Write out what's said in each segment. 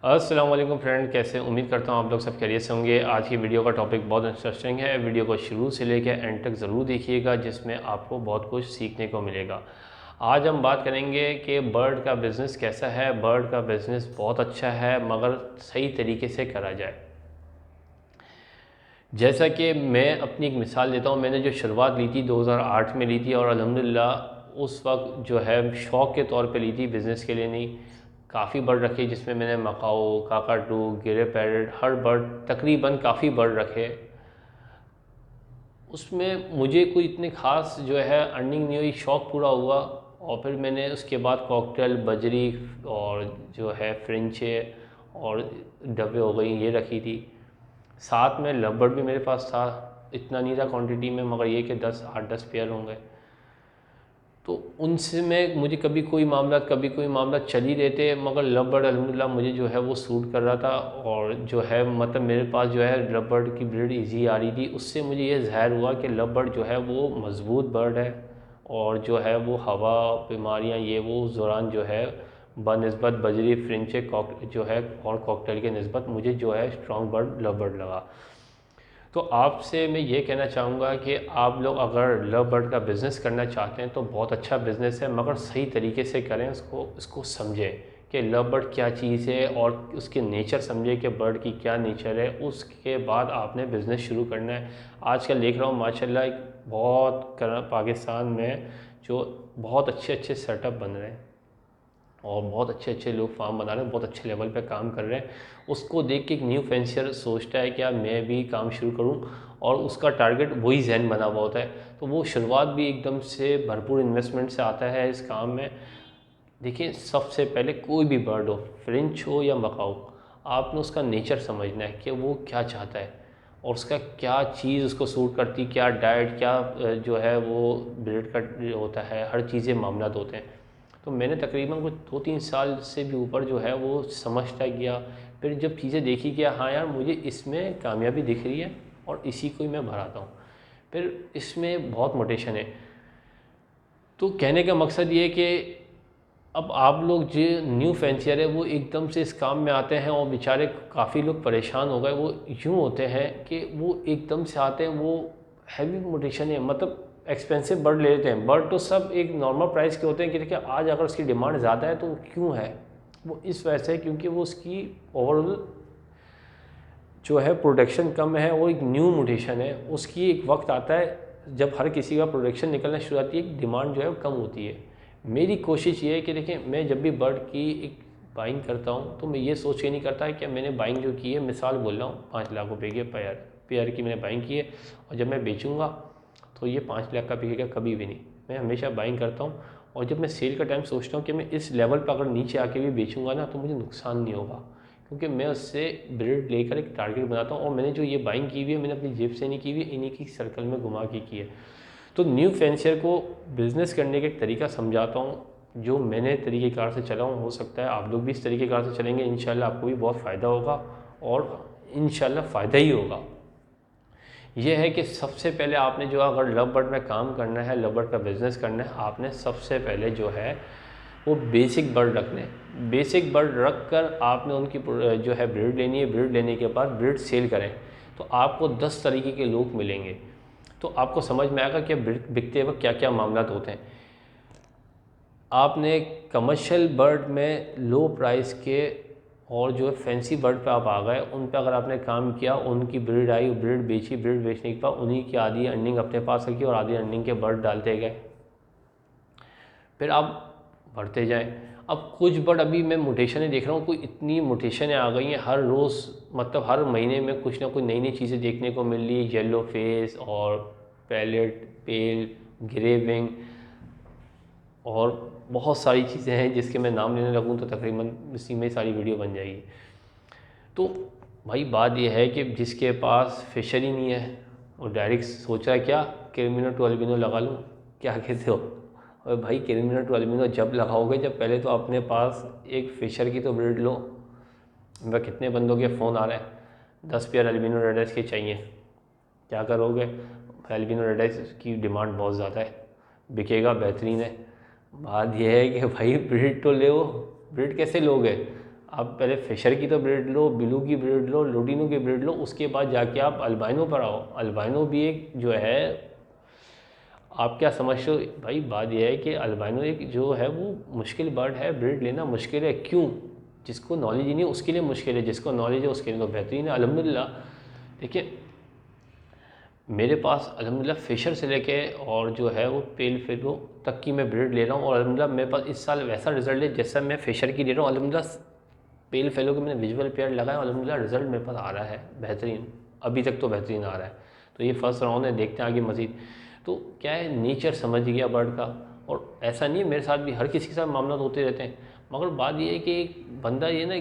अस्सलाम वालेकुम फ्रेंड, कैसे उम्मीद करता हूँ आप लोग सब खैरियत से होंगे। आज की वीडियो का टॉपिक बहुत इंटरेस्टिंग है। वीडियो को शुरू से लेकर एंड तक ज़रूर देखिएगा, जिसमें आपको बहुत कुछ सीखने को मिलेगा। आज हम बात करेंगे कि बर्ड का बिज़नेस कैसा है। बर्ड का बिज़नेस बहुत अच्छा है, मगर सही तरीके से करा जाए। जैसा कि मैं अपनी एक मिसाल देता हूँ, मैंने जो शुरुआत ली थी 2008 में ली थी, और अल्हम्दुलिल्लाह उस वक्त जो है शौक़ के तौर पे ली थी, बिज़नेस के लिए नहीं। काफ़ी बर्ड रखे, जिसमें मैंने मकाओ, काकाटू, गिरे पैरट, हर बर्ड तकरीबन काफ़ी बर्ड रखे। उसमें मुझे कोई इतने ख़ास जो है अर्निंग नहीं हुई, शौक़ पूरा हुआ। और फिर मैंने उसके बाद कॉकटेल, बजरी और जो है फ्रेंचे और डबे हो गई, ये रखी थी। साथ में लव भी मेरे पास था, इतना नहीं था क्वांटिटी में, मगर ये कि 8-10 पेयर होंगे। तो उनसे में मुझे कभी कोई मामला चल ही रहते, मगर लव बर्ड अल्हम्दुलिल्लाह मुझे जो है वो सूट कर रहा था। और जो है मतलब मेरे पास जो है लव बर्ड की ब्रीड इजी आ रही थी। उससे मुझे ये ज़ाहिर हुआ कि लव बर्ड जो है वो मज़बूत बर्ड है, और जो है वो हवा, बीमारियाँ, ये वो उस दौरान जो है बनिस्बत बजरी, फ्रेंचे जो है और कॉकटेल के निस्बत मुझे जो है स्ट्रॉन्ग बर्ड लव बर्ड लगा। तो आपसे मैं ये कहना चाहूँगा कि आप लोग अगर लव बर्ड का बिज़नेस करना चाहते हैं तो बहुत अच्छा बिज़नेस है, मगर सही तरीके से करें। इसको समझें कि लव बर्ड क्या चीज़ है, और उसके नेचर समझें कि बर्ड की क्या नेचर है। उसके बाद आपने बिज़नेस शुरू करना है। आजकल देख रहा हूँ माशाल्लाह एक बहुत पाकिस्तान में जो बहुत अच्छे अच्छे सेटअप बन रहे हैं, और बहुत अच्छे अच्छे लोग फार्म बना रहे हैं, बहुत अच्छे लेवल पे काम कर रहे हैं। उसको देख के एक न्यू फेंसियर सोचता है कि यार मैं भी काम शुरू करूं, और उसका टारगेट वही जहन बना हुआ होता है। तो वो शुरुआत भी एकदम से भरपूर इन्वेस्टमेंट से आता है इस काम में। देखिए, सबसे पहले कोई भी बर्ड हो, फ्रेंच हो या मकाऊ, आपने उसका नेचर समझना है कि वो क्या चाहता है, और उसका क्या चीज़ उसको सूट करती, क्या डाइट, क्या जो है वो ब्रीड का होता है, हर चीज़ें मामलात होते हैं। तो मैंने तकरीबन कुछ 2-3 साल से भी ऊपर जो है वो समझता गया। फिर जब चीज़ें देखी कि हाँ यार, मुझे इसमें कामयाबी दिख रही है, और इसी को ही मैं भराता हूँ। फिर इसमें बहुत मोटिवेशन है। तो कहने का मकसद ये है कि अब आप लोग जो न्यू फैंसियर है वो एकदम से इस काम में आते हैं, और बेचारे काफ़ी लोग परेशान हो गए। वो यूँ होते हैं कि वो एकदम से आते हैं, वो हैवी मोटिवेशन है, मतलब एक्सपेंसिव बर्ड ले लेते हैं। बर्ड तो सब एक नॉर्मल प्राइस के होते हैं कि देखिए आज अगर उसकी डिमांड ज़्यादा है तो क्यों है, वो इस वजह से, क्योंकि वो उसकी ओवरऑल जो है प्रोडक्शन कम है। वो एक न्यू मोटिवेशन है, उसकी एक वक्त आता है जब हर किसी का प्रोडक्शन निकलना शुरू होती है, डिमांड जो है वो कम होती है। मेरी कोशिश ये है कि देखिए, मैं जब भी बर्ड की एक बाइंग करता हूँ तो मैं ये सोच के नहीं करता है कि मैंने बाइंग जो की है, मिसाल बोल रहा हूँ, 5 लाख रुपए के पेयर की मैंने बाइंग की है, और जब मैं बेचूंगा तो ये 5 लाख का बिकेगा, कभी भी नहीं। मैं हमेशा बाइंग करता हूँ, और जब मैं सेल का टाइम सोचता हूँ कि मैं इस लेवल पर अगर नीचे आके भी बेचूंगा ना, तो मुझे नुकसान नहीं होगा, क्योंकि मैं उससे ब्रीड लेकर एक टारगेट बनाता हूँ। और मैंने जो ये बाइंग की हुई है, मैंने अपनी जेब से नहीं की हुई है, इन्हीं की सर्कल में घुमा के की है। तो न्यू फैंसियर को बिज़नेस करने का एक तरीका समझाता हूँ, जो मैंने तरीक़ेकार से चला हूँ। हो सकता है आप लोग भी इस तरीक़ेकार से चलेंगे, इंशाल्लाह आपको भी बहुत फ़ायदा होगा, और इंशाल्लाह फ़ायदा ही होगा। ये है कि सबसे पहले आपने जो अगर लव बर्ड में काम करना है, लव बर्ड का बिज़नेस करना है, आपने सबसे पहले जो है वो बेसिक बर्ड रखने। बेसिक बर्ड रख कर आपने उनकी जो है ब्रीड लेनी है। ब्रीड लेने के बाद ब्रीड सेल करें, तो आपको 10 तरीके के लोग मिलेंगे। तो आपको समझ में आएगा कि बिकते वक्त क्या क्या मामलात होते हैं। आपने कमर्शियल बर्ड में लो प्राइस के, और जो है फैंसी बर्ड पे आप आ गए, उन पे अगर आपने काम किया, उनकी ब्रीड आई, ब्रीड बेची, ब्रीड बेचने के बाद उन्हीं की आधी अर्निंग अपने पास रखी, और आधी अर्निंग के बर्ड डालते गए। फिर आप बढ़ते जाएं। अब कुछ बर्ड, अभी मैं मोटेशनें देख रहा हूँ, कोई इतनी मोटेशनें आ गई हैं हर रोज़, मतलब हर महीने में कुछ ना कुछ नई नई चीज़ें देखने को मिल रही है। येलो फेस और पैलेट, पेल, ग्रे विंग, और बहुत सारी चीज़ें हैं जिसके मैं नाम लेने लगूँ तो तकरीबन इसी में सारी वीडियो बन जाएगी। तो भाई बात यह है कि जिसके पास फिशरी नहीं है, वो डायरेक्ट सोच रहा है क्या, क्रिमिनो टू अल्बिनो लगा लूँ, क्या कहते हो। और भाई क्रिमिनो टू अल्बिनो जब लगाओगे, जब पहले तो अपने पास एक फ़िशर की तो ब्रीड लो। मैं कितने बंदों के फ़ोन आ रहे हैं, 10 पेयर अल्बिनो रेड के चाहिए, क्या करोगे। अल्बिनो रेड की डिमांड बहुत ज़्यादा है, बिकेगा, बेहतरीन है। बात यह है कि भाई ब्रीड तो ले, ब्रीड कैसे लोगे। आप पहले फिशर की तो ब्रीड लो, ब्लू की ब्रीड लो, लुटिनो की ब्रीड लो, उसके बाद जाके आप अल्बाइनो पर आओ। अल्बाइनो भी एक जो है, आप क्या समझते हो भाई, बात यह है कि अल्बाइनो एक जो है वो मुश्किल बर्ड है, ब्रीड लेना मुश्किल है। क्यों? जिसको नॉलेज ही नहीं उसके लिए मुश्किल है, जिसको नॉलेज है उसके लिए तो बेहतरीन है अल्हम्दुलिल्लाह। देखिए मेरे पास अल्हम्दुलिल्लाह फिशर से लेके और जो है वो पेल फेलो तक की मैं ब्रीड ले रहा हूँ, और अल्हम्दुलिल्लाह मेरे पास इस साल वैसा रिजल्ट है जैसा मैं फिशर की ले रहा हूँ। अल्हम्दुलिल्लाह पेल फेलो के मैंने विजुअल पेयर लगाया, अल्हम्दुलिल्लाह रिजल्ट मेरे पास आ रहा है बेहतरीन, अभी तक तो बेहतरीन आ रहा है। तो ये फर्स्ट राउंड है, देखते हैं आगे मज़ीद। तो क्या है, नेचर समझ गया बर्ड का, और ऐसा नहीं है, मेरे साथ भी हर किसी के साथ मामला होते रहते हैं, मगर बात ये है कि एक बंदा ये ना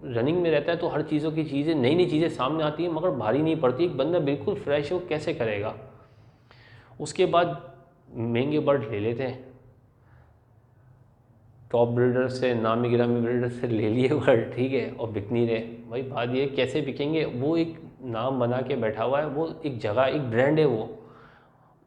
रनिंग में रहता है तो हर चीज़ों की चीज़ें, नई नई चीज़ें सामने आती हैं मगर भारी नहीं पड़ती। एक बंदा बिल्कुल फ्रेश हो कैसे करेगा? उसके बाद महंगे बर्ड ले लेते हैं, टॉप ब्रीडर से, नामी गिरामी ब्रीडर से ले लिए बर्ड, ठीक है, और बिक नहीं रहे। भाई बात ये कैसे बिकेंगे? वो एक नाम बना के बैठा हुआ है, वो एक जगह, एक ब्रांड है,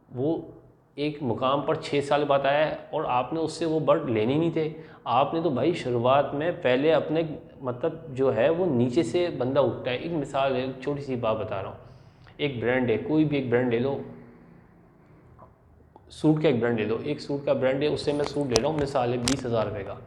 वो एक मुकाम पर 6 साल बाद आया है, और आपने उससे वो बर्ड लेने नहीं थे। आपने तो भाई शुरुआत में पहले अपने मतलब जो है वो नीचे से बंदा उठता है। एक मिसाल है, छोटी सी बात बता रहा हूँ, एक ब्रांड है, कोई भी एक ब्रांड ले लो, सूट का एक ब्रांड ले लो, एक सूट का ब्रांड है, उससे मैं सूट ले रहा हूँ, मिसाल है 20,000 रुपये का,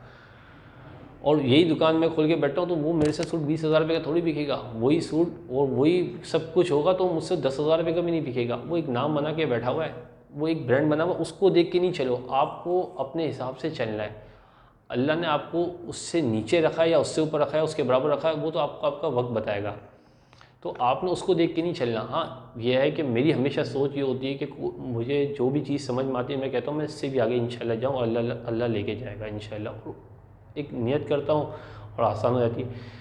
और यही दुकान में खोल के बैठा हूँ, तो वो मेरे से सूट 20,000 रुपये का थोड़ी बिकेगा। वही सूट और वही सब कुछ होगा तो मुझसे 10,000 रुपये का भी नहीं बिकेगा। वो एक नाम बना के बैठा हुआ है, वो एक ब्रांड बना हुआ, उसको देख के नहीं चलो, आपको अपने हिसाब से चलना है। अल्लाह ने आपको उससे नीचे रखा है या उससे ऊपर रखा है, उसके बराबर रखा है, वो तो आपको आपका वक्त बताएगा। तो आपने उसको देख के नहीं चलना। हाँ यह है कि मेरी हमेशा सोच ये होती है कि मुझे जो भी चीज़ समझ में आती है मैं कहता हूँ मैं इससे भी आगे इंशाल्लाह जाऊँ, अल्लाह लेके जाएगा इंशाल्लाह। एक नियत करता हूँ और आसान हो जाती है।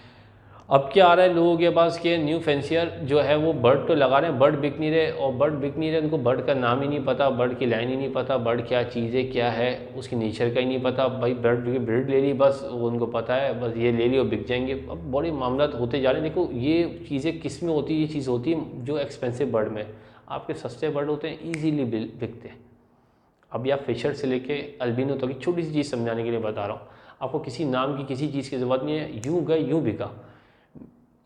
अब क्या आ रहा है लोगों के पास कि न्यू फैंसियर जो है वो बर्ड तो लगा रहे हैं, बर्ड बिक नहीं रहे, और बर्ड बिक नहीं रहे, उनको बर्ड का नाम ही नहीं पता, बर्ड की लाइन ही नहीं पता, बर्ड क्या चीज़ है, क्या है, उसकी नेचर का ही नहीं पता। भाई बर्ड की ब्रीड ले ली बस, वो उनको पता है बस ये ले ली और बिक जाएंगे। अब बड़े मामला होते जा रहे हैं। देखो ये चीज़ें किस में होती है? ये चीज़ होती है जो एक्सपेंसिव बर्ड में, आपके सस्ते बर्ड होते हैं ईजीली बिकते हैं। अब या फिशर से लेके अल्बिनो तक की छोटी सी चीज़ समझाने के लिए बता रहा हूँ, आपको किसी नाम की किसी चीज़ की ज़रूरत नहीं है, यूँ गए यूँ बिका।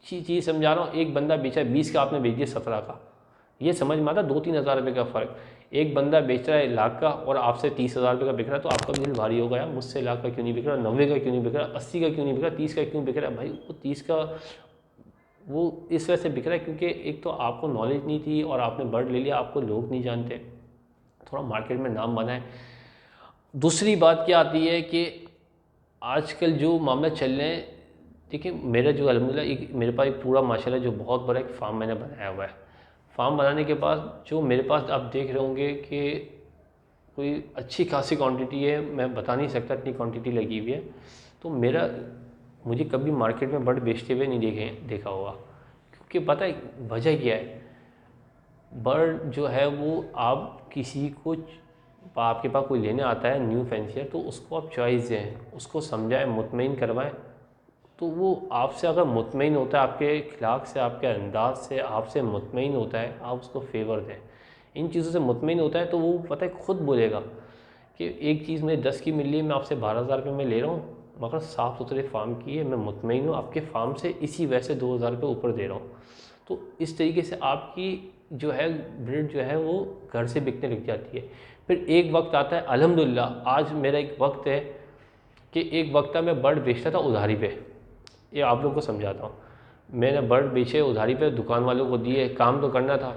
चीज़ समझा रहा हूँ, एक बंदा बेचा 20 का, आपने बेच दिया 17 का, ये समझ में आता 2-3 हज़ार रुपये का फ़र्क। एक बंदा बेच रहा है 1,00,000 का और आपसे 30,000 रुपये का बिक रहा है, तो आपका दिल भारी होगा यार, मुझसे 1,00,000 का क्यों नहीं बिक रहा, 90 का क्यों नहीं बिक रहा, 80 का क्यों नहीं बिक रहा, 30 का क्यों बिक रहा है? भाई वो 30 का वो इस वजह से बिक रहा है क्योंकि एक तो आपको नॉलेज नहीं थी और आपने बर्ड ले लिया, आपको लोग नहीं जानते, थोड़ा मार्केट में नाम बना है। दूसरी बात क्या आती है कि आजकल जो मामला चल रहे हैं, देखिए मेरा जो अल्हम्दुलिल्लाह एक मेरे पास एक पूरा माशाल्लाह जो बहुत बड़ा एक फार्म मैंने बनाया हुआ है। फार्म बनाने के बाद जो मेरे पास आप देख रहे होंगे कि कोई अच्छी खासी क्वांटिटी है, मैं बता नहीं सकता इतनी क्वांटिटी लगी हुई है। तो मुझे कभी मार्केट में बर्ड बेचते हुए नहीं देखा होगा, क्योंकि पता है वजह क्या है? बर्ड जो है वो आप किसी को, आपके पास कोई लेने आता है न्यू फैंसियर, तो उसको आप चॉइस दें, उसको समझाएं, मुतमईन करवाएं, तो वो आपसे अगर मुतमईन होता है, आपके अखलाक से, आपके अंदाज से आपसे मुतमईन होता है, आप उसको फेवर दें। इन चीज़ों से मुतमईन होता है तो वो पता है खुद बोलेगा कि एक चीज़ मुझे 10 की मिल रही है, मैं आपसे 12,000 रुपये में ले रहा हूँ, मगर साफ़ सुथरे फार्म की है, मैं मुतमईन हूँ आपके फार्म से, इसी वजह से 2,000 रुपये ऊपर दे रहा हूँ। तो इस तरीके से आपकी जो है ब्रीड जो है वो घर से बिकने लग जाती है। फिर एक वक्त आता है, अल्हम्दुलिल्लाह आज मेरा एक वक्त है कि एक वक्त मैं बर्ड बेचता था उधारी पे। ये आप लोगों को समझाता हूँ, मैंने बर्ड बेचे उधारी पे, दुकान वालों को दिए, काम तो करना था,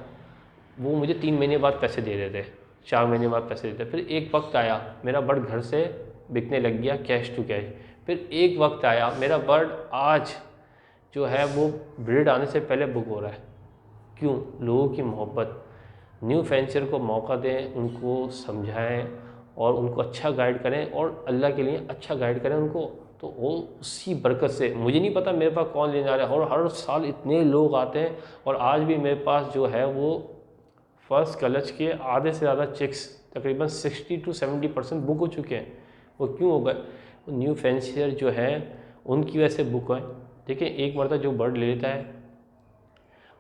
वो मुझे 3 महीने बाद पैसे दे देते, 4 महीने बाद पैसे देते। फिर एक वक्त आया मेरा बर्ड घर से बिकने लग गया कैश टू कैश। फिर एक वक्त आया मेरा बर्ड आज जो है वो ब्रीड आने से पहले बुक हो रहा है। क्यों? लोगों की मोहब्बत। न्यू फैंसियर को मौका दें, उनको समझाएं और उनको अच्छा गाइड करें, और अल्लाह के लिए अच्छा गाइड करें उनको, तो वो उसी बरकत से, मुझे नहीं पता मेरे पास कौन लेने आ रहा है, और हर साल इतने लोग आते हैं, और आज भी मेरे पास जो है वो फर्स्ट क्लच के आधे से ज़्यादा चिक्स तकरीबन 60 to 70% बुक हो चुके हैं। वो क्यों हो गए? वो न्यू फैंसियर जो है उनकी वजह से बुक है। देखिए एक मरतबा जो बर्ड ले लेता है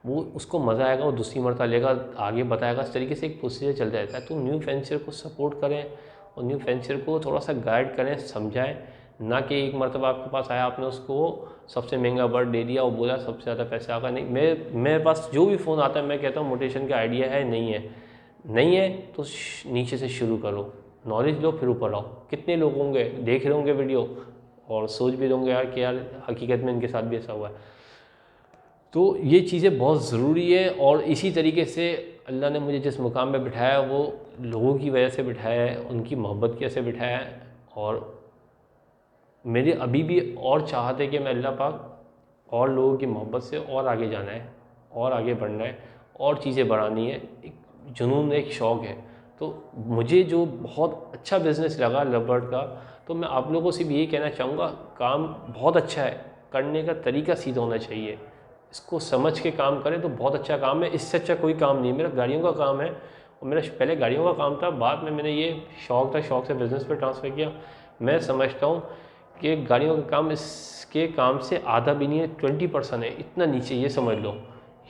वो उसको मज़ा आएगा, वो दूसरी मरतबा लेगा, आगे बताएगा, इस तरीके से एक प्रोसीजर चलता रहता है। तो न्यू फैंसियर को सपोर्ट करें और न्यू फैंसियर को थोड़ा सा गाइड करें, समझाएं, ना कि एक मरतबा आपके पास आया, आपने उसको सबसे महंगा बर्ड दे दिया और बोला सबसे ज़्यादा पैसे आगा। नहीं, मेरे पास जो भी फ़ोन आता है मैं कहता हूँ मोटिवेशन का आइडिया है, नहीं है तो नीचे से शुरू करो, नॉलेज लो, फिर ऊपर आओ। कितने लोग होंगे देख रहे होंगे वीडियो और सोच भी होंगे यार कि यार हकीकत में इनके साथ भी ऐसा हुआ है। तो ये चीज़ें बहुत ज़रूरी है। और इसी तरीके से अल्लाह ने मुझे जिस मुकाम पे बिठाया वो लोगों की वजह से बिठाया है, उनकी मोहब्बत की वजह से बिठाया है। और मेरे अभी भी और चाहत है कि मैं अल्लाह पाक और लोगों की मोहब्बत से और आगे जाना है, और आगे बढ़ना है, और चीज़ें बढ़ानी है। एक जुनून, एक शौक़ है। तो मुझे जो बहुत अच्छा बिज़नेस लगा लवबर्ड का, तो मैं आप लोगों से भी यही कहना चाहूँगा, काम बहुत अच्छा है, करने का तरीका सीधा होना चाहिए, इसको समझ के काम करें तो बहुत अच्छा काम है। इससे अच्छा कोई काम नहीं। मेरा गाड़ियों का काम है और मेरा पहले गाड़ियों का काम था, बाद में मैंने ये शौक़ से बिज़नेस पे ट्रांसफ़र किया। मैं समझता हूँ कि गाड़ियों का काम इसके काम से आधा भी नहीं है, 20% है, इतना नीचे, ये समझ लो।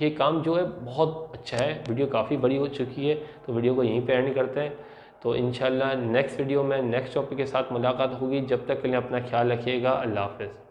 ये काम जो है बहुत अच्छा है। वीडियो काफ़ी बड़ी हो चुकी है, तो वीडियो को यहीं पे एंड करते हैं। तो इंशाल्लाह नेक्स्ट वीडियो में नेक्स्ट टॉपिक के साथ मुलाकात होगी। जब तक के लिए अपना ख्याल रखिएगा। अल्लाह हाफ़िज़।